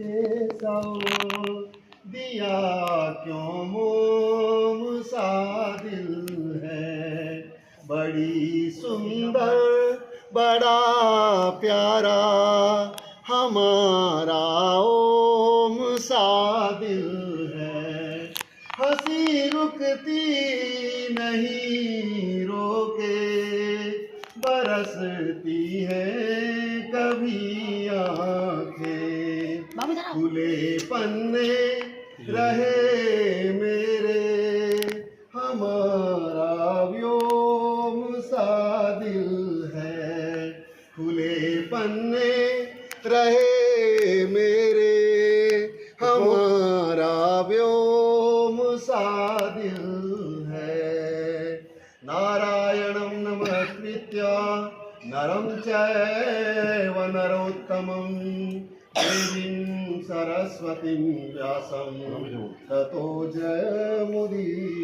केशव दिया क्यों मोम सा दिल है, बड़ी सुंदर बड़ा प्यारा हमारा ओम सा दिल है। हंसी रुकती नहीं रोके, बरसती है कभी आंखें, खुले पन्ने रहे मेरे हमारा व्योम सा दिल है, खुले पन्ने रहे मेरे हमारा व्योम सा दिल है। नारायणं नमस्कृत्य नरं चैव नरोत्तमं, देवीं सरस्वतीं व्यासं ततो जयमुदीरये।